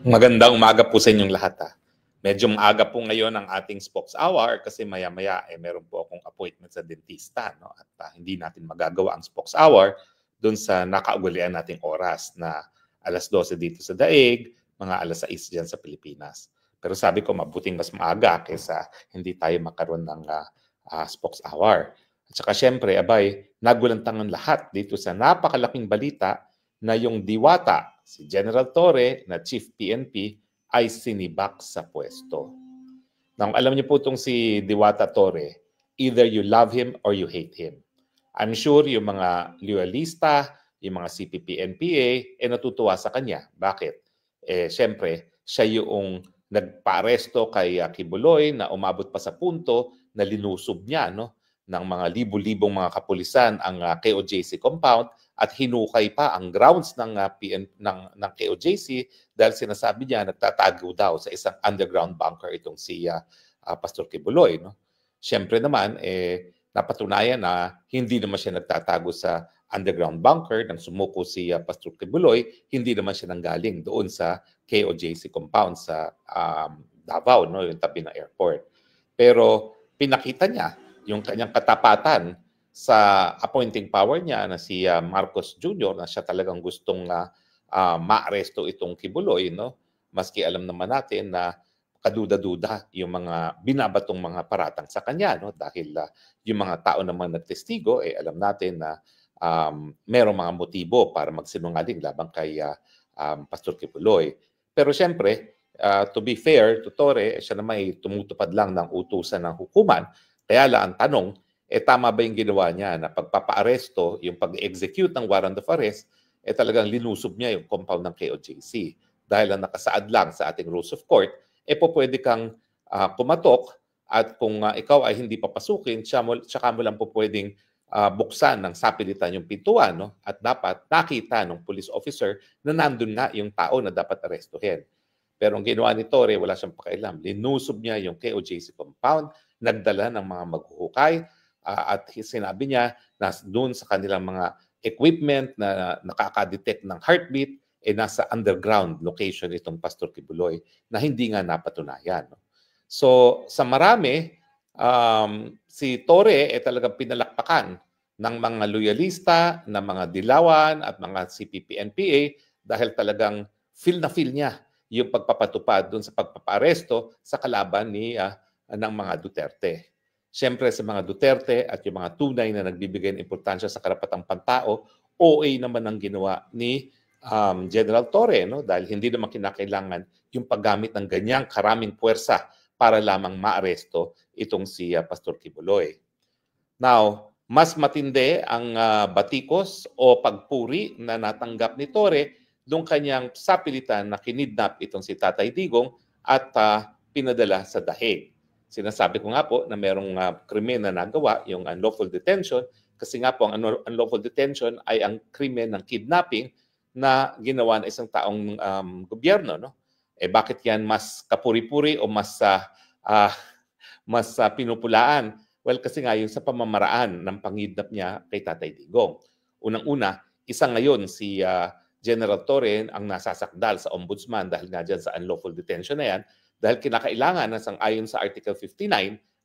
Magandang umaga po sa inyong lahat. Medyo maaga po ngayon ang ating spokes hour kasi maya-maya meron po akong appointment sa dentista, no? At hindi natin magagawa ang spokes hour doon sa nakaugalian nating oras na 12:00 dito sa daig, mga 6:00 diyan sa Pilipinas. Pero sabi ko mabuting mas maaga kaysa hindi tayo makaroon ng spokes hour. At saka syempre, abay, nagulantangan lahat dito sa napakalaking balita na yung diwata, si General Torre na Chief PNP, ay sinibak sa pwesto. Now, alam niyo po itong si Diwata Torre, either you love him or you hate him. I'm sure yung mga loyalista, yung mga CPP-NPA, natutuwa sa kanya. Bakit? Siyempre, siya yung nagpa-aresto kay Kibuloy na umabot pa sa punto na linusob niya ng mga libu-libong mga kapulisan ang KOJC compound at hinukay pa ang grounds ng KOJC dahil sinasabi niya nagtatago daw sa isang underground bunker itong si Pastor Kibuloy. Siyempre naman, napatunayan na hindi naman siya nagtatago sa underground bunker nang sumuko si Pastor Kibuloy, hindi naman siya nanggaling doon sa KOJC compound sa Davao, yung tabi ng airport. Pero pinakita niya yung kanyang katapatan sa appointing power niya na si Marcos Jr. na siya talagang gustong maaresto itong Kibuloy, maski alam naman natin na kaduda-duda yung mga binabatong mga paratang sa kanya, dahil yung mga tao naman nagtestigo, alam natin na merong mga motibo para magsinungaling labang kay Pastor Kibuloy. Pero siyempre, to be fair to Torre, siya naman ay tumutupad lang ng utusan ng hukuman. Kaya lang ang tanong, tama ba yung ginawa niya na pagpapa-aresto, yung pag-execute ng warrant of arrest, talagang linusob niya yung compound ng KOJC. Dahil ang nakasaad lang sa ating rules of court, po pwede kang kumatok at kung ikaw ay hindi papasukin, tsaka mo lang po pwedeng buksan ng sapilitan yung pintuan, at dapat nakita ng police officer na nandun nga yung tao na dapat arestuhin. Pero ang ginawa ni Torre, wala siyang pakialam. Linusob niya yung KOJC compound, nagdala ng mga maghuhukay, at sinabi niya na doon sa kanilang mga equipment na nakaka-detect ng heartbeat, nasa underground location itong Pastor Kibuloy na hindi nga napatunayan. So sa marami, si Torre talagang pinalakpakan ng mga loyalista, ng mga dilawan at mga CPP-NPA dahil talagang feel niya yung pagpapatupad doon sa pagpapaaresto sa kalaban ng mga Duterte. Siyempre sa mga Duterte at yung mga tunay na nagbibigay ng importansya sa karapatang pantao, OA naman ang ginawa ni General Torre, dahil hindi naman kinakailangan yung paggamit ng ganyang karaming puwersa para lamang maaresto itong si Pastor Kibuloy. Now, mas matindi ang batikos o pagpuri na natanggap ni Torre nung kanyang sapilitan na kinidnap itong si Tatay Digong at pinadala sa dahig. Sinasabi ko nga po na merong krimen na nagawa, yung unlawful detention, kasi nga po ang unlawful detention ay ang krimen ng kidnapping na ginawa ng isang taong gobyerno. Bakit yan mas kapuri-puri o mas pinupulaan? Well, kasi nga yung sa pamamaraan ng pangidnap niya kay Tatay Digong. Unang-una, isa ngayon si General Torre ang nasasakdal sa ombudsman dahil nga dyan sa unlawful detention na yan, dahil kinakailangan na ayon sa Article 59,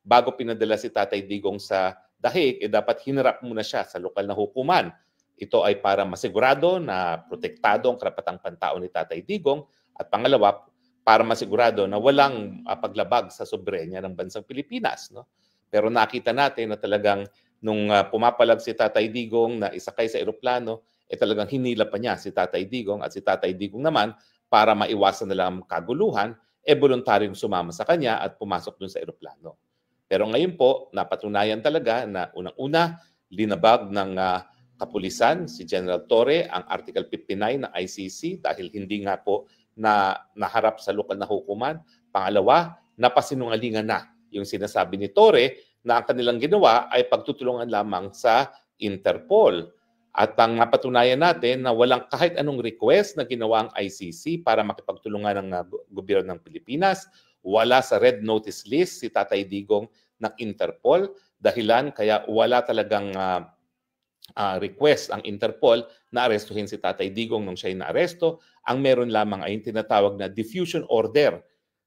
bago pinadala si Tatay Digong sa dahig, dapat hinarap muna siya sa lokal na hukuman. Ito ay para masigurado na protektado ang karapatang pantao ni Tatay Digong at pangalawa, para masigurado na walang paglabag sa soberenya ng bansang Pilipinas. Pero nakita natin na talagang nung pumapalag si Tatay Digong na isakay sa eroplano, talagang hinila pa niya si Tatay Digong at si Tatay Digong naman para maiwasan na lang kaguluhan, voluntaryong sumama sa kanya at pumasok dun sa eroplano. Pero ngayon po, napatunayan talaga na unang-una, linabag ng kapulisan si General Torre ang Article 59 ng ICC dahil hindi nga po na naharap sa lokal na hukuman. Pangalawa, napasinungalingan na yung sinasabi ni Torre na ang kanilang ginawa ay pagtutulungan lamang sa Interpol. At ang napatunayan natin na walang kahit anong request na ginawa ang ICC para makipagtulungan ng gobyerno ng Pilipinas. Wala sa red notice list si Tatay Digong ng Interpol. Dahilan kaya wala talagang request ang Interpol na arestuhin si Tatay Digong nung siya'y naaresto. Ang meron lamang ay yung tinatawag na diffusion order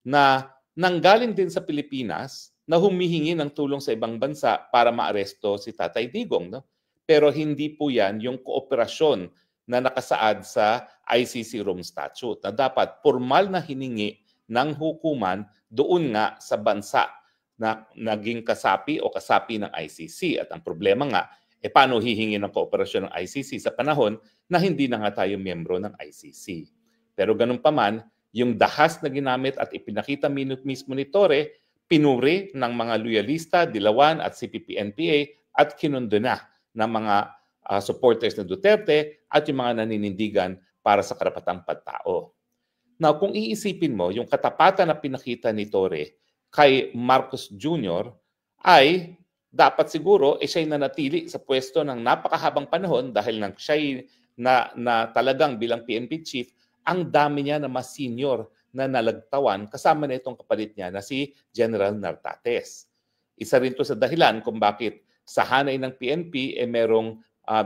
na nanggaling din sa Pilipinas na humihingi ng tulong sa ibang bansa para maaresto si Tatay Digong. No? Pero hindi po yan yung kooperasyon na nakasaad sa ICC Rome Statute na dapat formal na hiningi ng hukuman doon nga sa bansa na naging kasapi o kasapi ng ICC. At ang problema nga, paano hihingi ng kooperasyon ng ICC sa panahon na hindi na nga tayo miyembro ng ICC. Pero ganun pa man, yung dahas na ginamit at ipinakita mismo ni Torre, pinuri ng mga loyalista, Dilawan at CPP-NPA at kinundo na ng mga supporters ng Duterte at yung mga naninindigan para sa karapatang pagtao. Now, kung iisipin mo, yung katapatan na pinakita ni Torre kay Marcos Jr. ay dapat siguro siya'y nanatili sa pwesto ng napakahabang panahon dahil siya'y na talagang bilang PNP chief, ang dami niya na mas senior na nalagtawan kasama na itong kapalit niya na si General Nartates. Isa rin ito sa dahilan kung bakit sa hanay ng PNP merong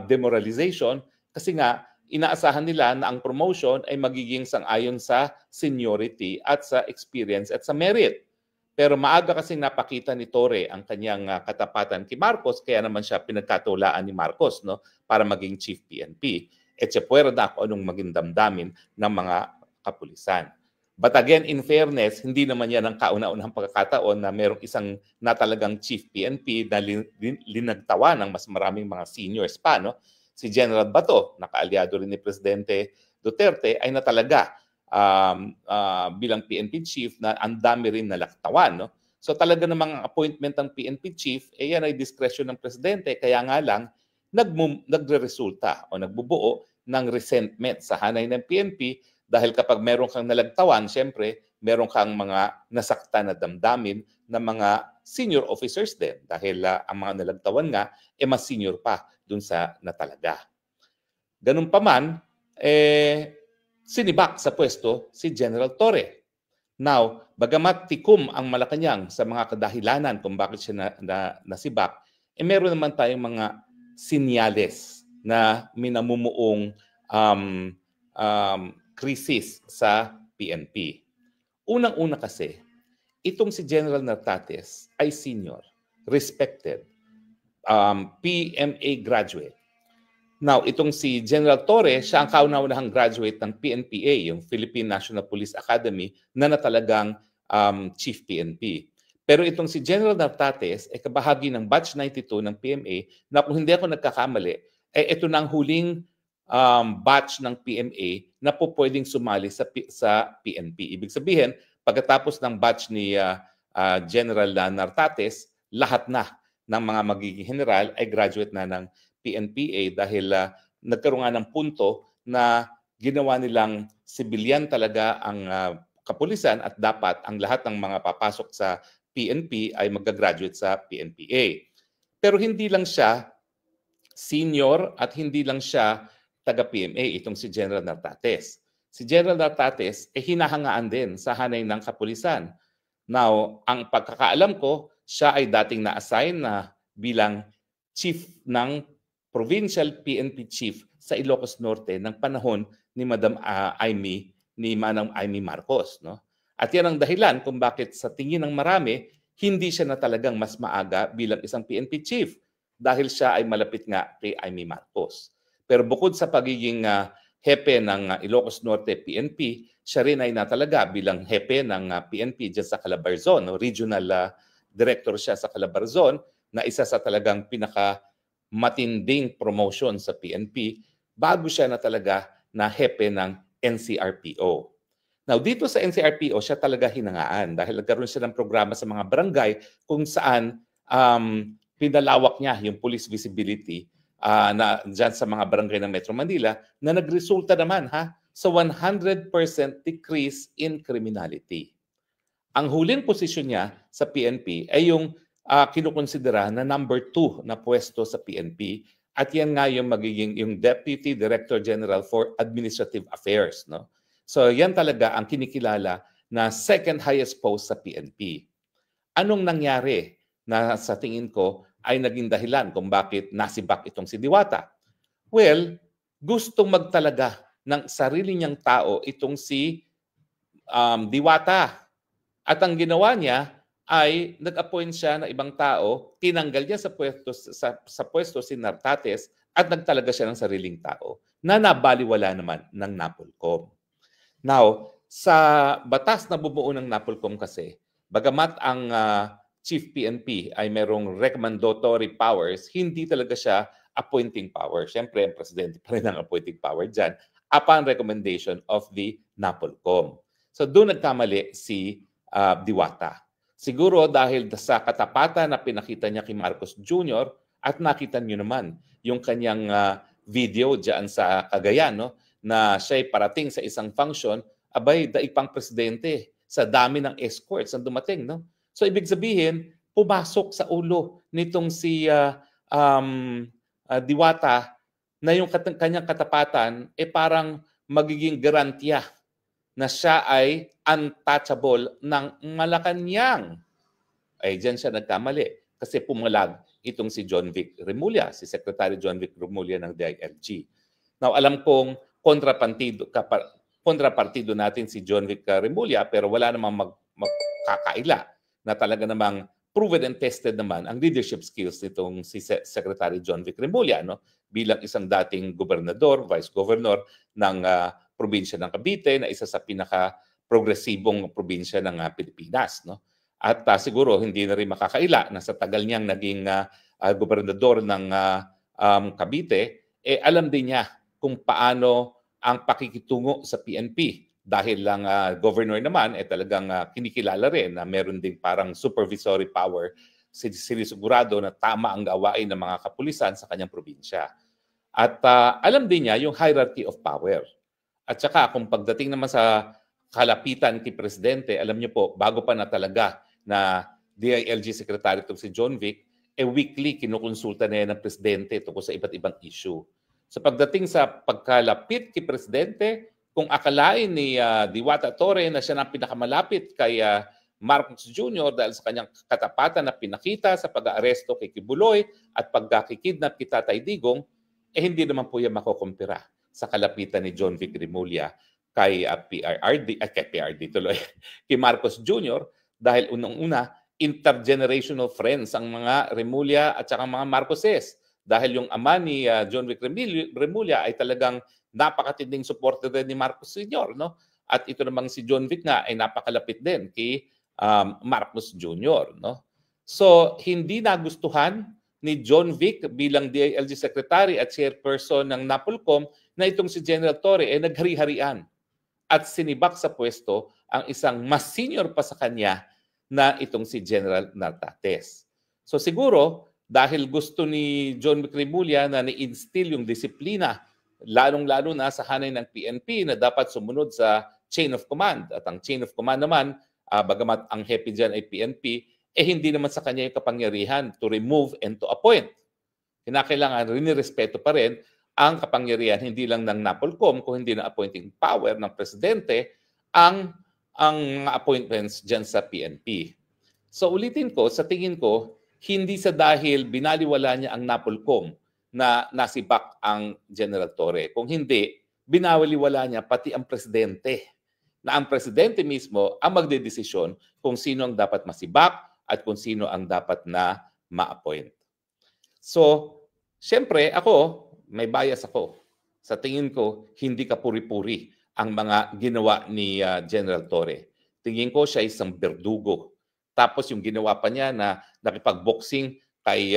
demoralization kasi nga inaasahan nila na ang promotion ay magiging sang-ayon sa seniority at sa experience at sa merit. Pero maaga kasing napakita ni Torre ang kanyang katapatan kay Marcos, kaya naman siya pinagkatulaan ni Marcos para maging chief PNP. At siya puwerda kung anong maging damdamin ng mga kapulisan. But again, in fairness, hindi naman yan ang kauna-unahang pagkakataon na mayroong isang na talagang chief PNP na linagtawa ng mas maraming mga seniors pa. No? Si General Bato, nakaalyado rin ni Presidente Duterte, ay na talaga bilang PNP chief na ang dami rin nalaktawan. No? So talaga namang appointment ng PNP chief, yan ay discretion ng Presidente. Kaya nga lang, nagre-resulta o nagbubuo ng resentment sa hanay ng PNP dahil kapag meron kang nalagtawan, siyempre, meron kang mga nasaktan na damdamin ng mga senior officers din dahil ang mga nalagtawan nga, mas senior pa dun sa natalaga. Ganun pa man, sinibak sa pwesto si General Torre. Now, bagamat tikom ang Malacanang sa mga kadahilanan kung bakit siya nasibak, meron naman tayong mga sinyales na minamumuong krisis sa PNP. Unang-una kasi, itong si General Nartates ay senior, respected, PMA graduate. Now, itong si General Torre, siya ang kauna-unahang graduate ng PNPA, yung Philippine National Police Academy, na talagang chief PNP. Pero itong si General Nartates ay kabahagi ng batch 92 ng PMA na kung hindi ako nagkakamali, ito na ang huling batch ng PMA na po pwedeng sumali sa PNP. Ibig sabihin, pagkatapos ng batch ni General Nartates, lahat na ng mga magiging general ay graduate na ng PNPA dahil nagkaroon nga ng punto na ginawa nilang civilian talaga ang kapulisan at dapat ang lahat ng mga papasok sa PNP ay mag-graduate sa PNPA. Pero hindi lang siya senior at hindi lang siya taga-PMA, itong si General Nartates. Si General Nartates hinahangaan din sa hanay ng kapulisan. Now, ang pagkakaalam ko, siya ay dating na-assign na bilang chief ng provincial PNP chief sa Ilocos Norte ng panahon ni Madam Manang Amy Marcos. No? At yan ang dahilan kung bakit sa tingin ng marami, hindi siya na talagang mas maaga bilang isang PNP chief dahil siya ay malapit nga kay Amy Marcos. Pero bukod sa pagiging hepe ng Ilocos Norte PNP, siya rin ay natalaga bilang hepe ng PNP dyan sa Calabarzon. No? Regional director siya sa Calabarzon na isa sa talagang pinakamatinding promotion sa PNP bago siya na talaga na hepe ng NCRPO. Now, dito sa NCRPO, siya talaga hinangaan dahil nagkaroon siya ng programa sa mga barangay kung saan pinalawak niya yung police visibility na dyan sa mga barangay ng Metro Manila na nagresulta naman sa 100% decrease in criminality. Ang huling posisyon niya sa PNP ay yung kinukonsidera na number 2 na pwesto sa PNP at yan nga yung magiging yung Deputy Director General for Administrative Affairs. No? So yan talaga ang kinikilala na second highest post sa PNP. Anong nangyari na sa tingin ko ay naging dahilan kung bakit nasibak itong si Diwata? Well, gustong magtalaga ng sarili niyang tao itong si Diwata. At ang ginawa niya ay nag-appoint siya ng ibang tao, tinanggal niya sa pwesto si Nartates at nagtalaga siya ng sariling tao na nabaliwala naman ng NAPOLCOM. Now, sa batas na bumuo ng NAPOLCOM kasi, bagamat ang Chief PNP ay merong recommendatory powers, hindi talaga siya appointing power. Siyempre, ang presidente pa rin ang appointing power dyan upon recommendation of the NAPOLCOM. So doon nagkamali si Diwata. Siguro dahil sa katapatan na pinakita niya kay Marcos Jr. at nakita niyo naman yung kanyang video diyan sa Cagayan, no, na siya'y parating sa isang function, abay daig pang presidente sa dami ng escorts ang dumating, no? So ibig sabihin, pumasok sa ulo nitong si Diwata na yung kanyang katapatan parang magiging garantiya na siya ay untouchable ng Malacanang. Ay, diyan siya nagkamali kasi pumalag itong si John Vic Remulla, si Secretary John Vic Remulla ng DILG. Now, alam kong kontrapartido natin si John Vic Remulla pero wala namang magkakaila na talaga namang proven and tested naman ang leadership skills nitong si Secretary John Vic Remulla, no? Bilang isang dating gobernador, vice governor ng probinsya ng Cavite na isa sa pinaka-progresibong probinsya ng Pilipinas, no? At siguro hindi na rin makakaila na sa tagal niyang naging gobernador ng Cavite, alam din niya kung paano ang pakikitungo sa PNP. Dahil lang governor naman, talagang kinikilala rin na meron ding parang supervisory power, sinisigurado na tama ang gawain ng mga kapulisan sa kanyang probinsya. At alam din niya yung hierarchy of power. At saka kung pagdating naman sa kalapitan kay Presidente, alam niyo po, bago pa na talaga na DILG Secretary itong si John Vic, weekly kinukonsulta na yan ng Presidente tungkol sa iba't ibang issue. So pagdating sa pagkalapit kay Presidente, kung akalain ni Diwata Torre na siya ang pinakamalapit kay Marcos Jr. dahil sa kanyang katapatan na pinakita sa pag-aaresto kay Kibuloy at pagkakikidnap kay Tatay Digong, hindi naman po yan makukumpira sa kalapitan ni John Vic Remulla kay kay Marcos Jr. dahil unang-una, intergenerational friends ang mga Remulla at saka mga Marcoses. Dahil yung ama ni John Vic Remulla ay talagang napakatinding supporter din ni Marcos Sr., no? At ito namang si John Vic nga ay napakalapit din kay Marcos Jr., no? So, hindi nagustuhan ni John Vic bilang DILG Secretary at chairperson ng NAPOLCOM na itong si General Torre ay naghari-harian at sinibak sa pwesto ang isang mas senior pa sa kanya na itong si General Nartates. So siguro, dahil gusto ni John Vic Remulla na ni-instill yung disiplina, lalong-lalo na sa hanay ng PNP na dapat sumunod sa chain of command. At ang chain of command naman, bagamat ang hepe dyan ay PNP, hindi naman sa kanya yung kapangyarihan to remove and to appoint. Kinakailangan rinirespeto pa rin ang kapangyarihan hindi lang ng NAPOLCOM kung hindi ng appointing power ng presidente ang appointments dyan sa PNP. So ulitin ko, sa tingin ko, hindi sa dahil binaliwala niya ang NAPOLCOM na nasibak ang General Torre. Kung hindi, binaliwala niya pati ang presidente. Na ang presidente mismo ang magdedesisyon kung sino ang dapat masibak at kung sino ang dapat na ma-appoint. So, siyempre ako, may bias ako. Sa tingin ko, hindi kapuri-puri ang mga ginawa ni General Torre. Tingin ko siya isang berdugo. Tapos yung ginawa pa niya na nakipag-boxing kay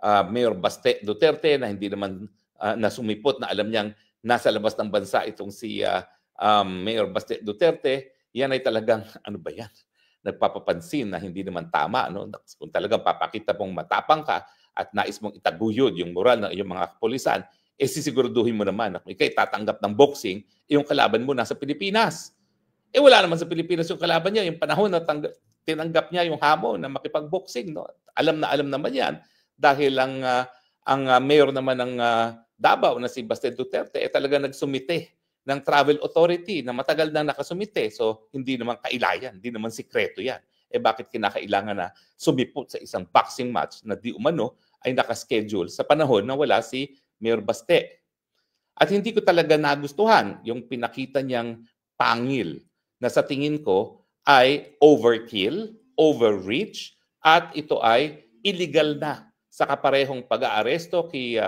Mayor Baste Duterte na hindi naman nasumipot na alam niyang nasa labas ng bansa itong si Mayor Baste Duterte, yan ay talagang, ano ba yan? Nagpapapansin na hindi naman tama. No? Kung talagang papakita mong matapang ka at nais mong itaguyod yung moral ng iyong mga kapulisan, sisiguraduhin mo naman na kung ikay tatanggap ng boxing, yung kalaban mo nasa Pilipinas. Wala naman sa Pilipinas yung kalaban niya. Yung panahon na tinanggap niya yung hamon na makipag-boxing. No? Alam naman yan. Dahil ang mayor naman ng Davao na si Baste Duterte talaga nagsumite ng travel authority na matagal na nakasumite. So, hindi naman kailayan, hindi naman sikreto yan. bakit kinakailangan na sumipot sa isang boxing match na di umano ay nakaschedule sa panahon na wala si Mayor Baste. At hindi ko talaga nagustuhan yung pinakita niyang pangil na sa tingin ko ay overkill, overreach, at ito ay illegal na sa kaparehong pag-aaresto kay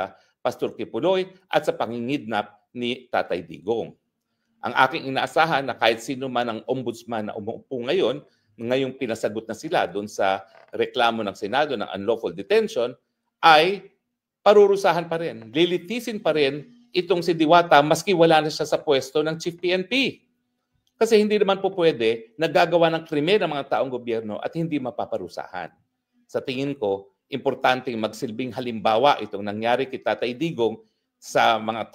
Pastor Kipuloy at sa pangingidnap ni Tatay Digong. Ang aking inaasahan na kahit sino man ang ombudsman na umuupo ngayon, ngayong pinasagot na sila doon sa reklamo ng Senado ng unlawful detention, ay parurusahan pa rin, lilitisin pa rin itong si Diwata maski wala na siya sa pwesto ng Chief PNP. Kasi hindi naman po pwede nagagawa ng krimen ng mga taong gobyerno at hindi mapaparusahan. Sa tingin ko, importanteng magsilbing halimbawa itong nangyari kay Tatay Digong sa mga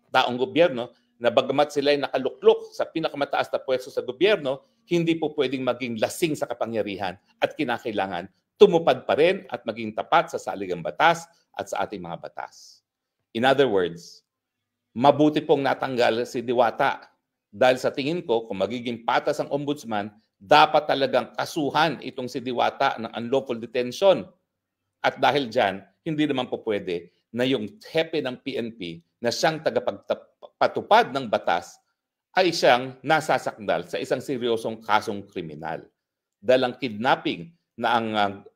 taong gobyerno na bagamat sila ay nakaluklok sa pinakamataas na pwesto sa gobyerno, hindi po pwedeng maging lasing sa kapangyarihan at kinakailangan tumupad pa rin at maging tapat sa saligang batas at sa ating mga batas. In other words, mabuti pong natanggal si Diwata dahil sa tingin ko kung magiging patas ang ombudsman, dapat talagang kasuhan itong si Diwata ng unlawful detention. At dahil dyan, hindi naman po pwede na yung hepe ng PNP na siyang tagapagpatupad ng batas ay siyang nasasakdal sa isang seryosong kasong kriminal. Dahil ang kidnapping na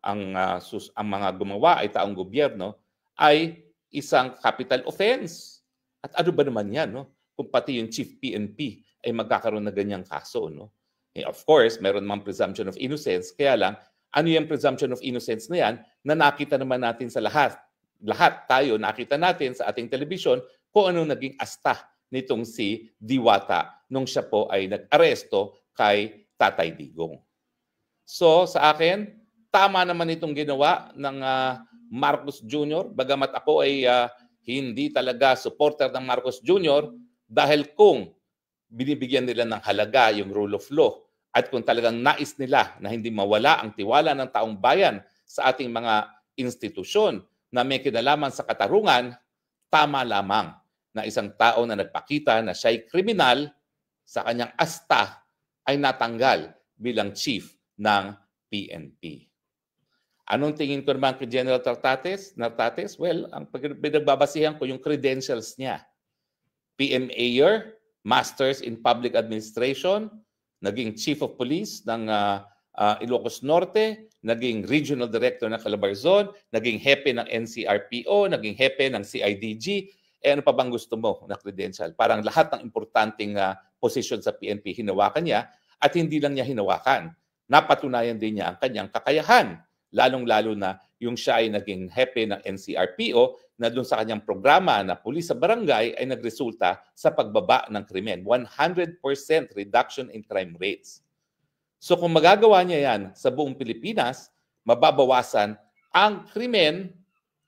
ang mga gumawa ay taong gobyerno ay isang capital offense. At ano ba naman yan, no? Kung pati yung Chief PNP ay magkakaroon na ganyang kaso, no? Of course, meron mang presumption of innocence, kaya lang, ano yung presumption of innocence na yan na nakita naman natin sa lahat. Lahat tayo nakita natin sa ating telebisyon kung ano naging asta nitong si Diwata nung siya po ay nag-aresto kay Tatay Digong. So sa akin, tama naman itong ginawa ng Marcos Jr. Bagamat ako ay hindi talaga supporter ng Marcos Jr. dahil kung binibigyan nila ng halaga yung rule of law at kung talagang nais nila na hindi mawala ang tiwala ng taong bayan sa ating mga institusyon na may kinalaman sa katarungan, tama lamang na isang tao na nagpakita na siya'y kriminal sa kanyang asta ay natanggal bilang chief ng PNP. Anong tingin ko naman kay General Nartates? Well, ang pinagbabasihan ko yung credentials niya. PMAer, Masters in Public Administration, naging Chief of Police ng Ilocos Norte, naging Regional Director ng Calabarzon, naging hepe ng NCRPO, naging hepe ng CIDG. Ano pa bang gusto mo na credential? Parang lahat ng importanteng posisyon sa PNP hinawakan niya at hindi lang niya hinawakan. Napatunayan din niya ang kanyang kakayahan. Lalong-lalo na yung siya ay naging hepe ng NCRPO na doon sa kanyang programa na pulis sa barangay ay nagresulta sa pagbaba ng krimen. 100% reduction in crime rates. So kung magagawa niya yan sa buong Pilipinas, mababawasan ang krimen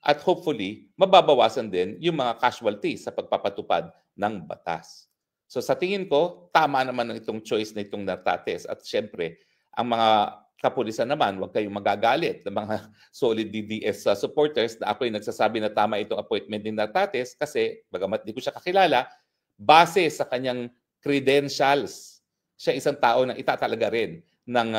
at hopefully mababawasan din yung mga casualties sa pagpapatupad ng batas. So sa tingin ko, tama naman ang itong choice na itong Nartates. At syempre, ang mga kapulisan naman, huwag kayong magagalit ng mga solid DDS supporters na ako ay nagsasabi na tama itong appointment ni Nartates kasi bagamat di ko siya kakilala, base sa kanyang credentials, siya isang tao na itatalaga rin ng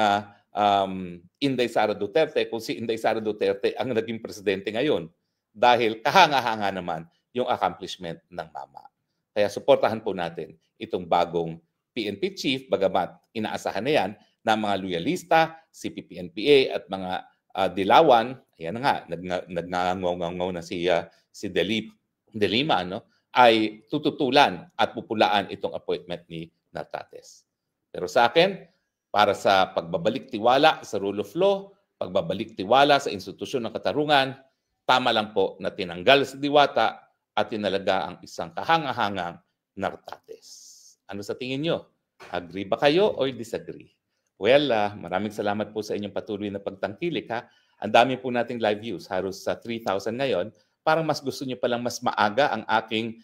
Inday Sara Duterte kung si Inday Sara Duterte ang naging presidente ngayon dahil kahanga-hanga naman yung accomplishment ng mama. Kaya suportahan po natin itong bagong PNP chief bagamat inaasahan na yan na mga loyalista, CPP-NPA at mga dilawan, ayan na nga, nagngangaw na si De Lima, no, ay tututulan at pupulaan itong appointment ni Nartates. Pero sa akin, para sa pagbabalik tiwala sa rule of law, pagbabalik tiwala sa institusyon ng katarungan, tama lang po na tinanggal si Diwata at tinalaga ang isang kahangahangang Nartates. Ano sa tingin nyo? Agree ba kayo or disagree? Well, maraming salamat po sa inyong patuloy na pagtangkilik. Ang dami po nating live views, halos sa 3,000 ngayon. Parang mas gusto nyo palang mas maaga ang aking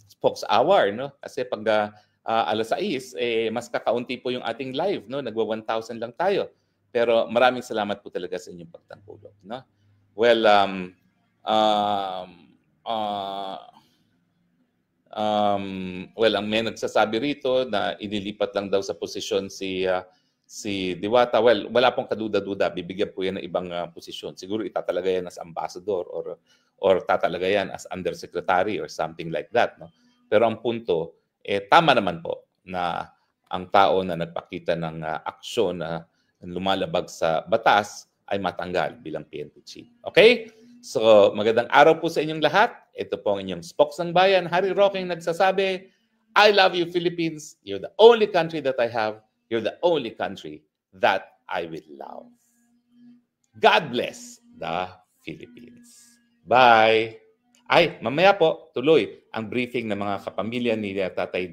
Spokes Hour. No? Kasi pag alas 6, mas kakaunti po yung ating live. No? Nagwa 1,000 lang tayo. Pero maraming salamat po talaga sa inyong pagtangkulog. No? Well, ang may nagsasabi rito na inilipat lang daw sa posisyon si Si Diwata, well, wala pong kaduda-duda, bibigyan po yan ng ibang posisyon. Siguro itatalaga yan as ambassador or tatalaga yan as undersecretary or something like that. No? Pero ang punto, tama naman po na ang tao na nagpakita ng aksyon na lumalabag sa batas ay matanggal bilang PNP chief. Okay? So, magandang araw po sa inyong lahat. Ito po ang inyong Spokes ng Bayan. Harry Roque nagsasabi, I love you, Philippines. You're the only country that I have. You're the only country that I will love. God bless the Philippines. Bye! Ay, mamaya po, tuloy ang briefing ng mga kapamilya ni Tatay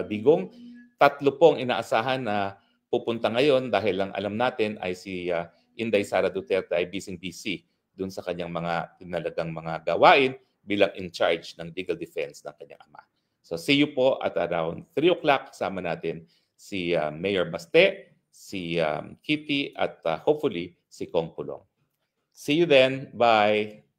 Digong. 3 pong inaasahan na pupunta ngayon dahil ang alam natin ay si Inday Sara Duterte ay busy dun sa kanyang mga tinalagang mga gawain bilang in charge ng legal defense ng kanyang ama. So see you po at around 3 o'clock. Kasama natin si Mayor Baste, si Kitty at hopefully si Kong Pulong. See you then. Bye!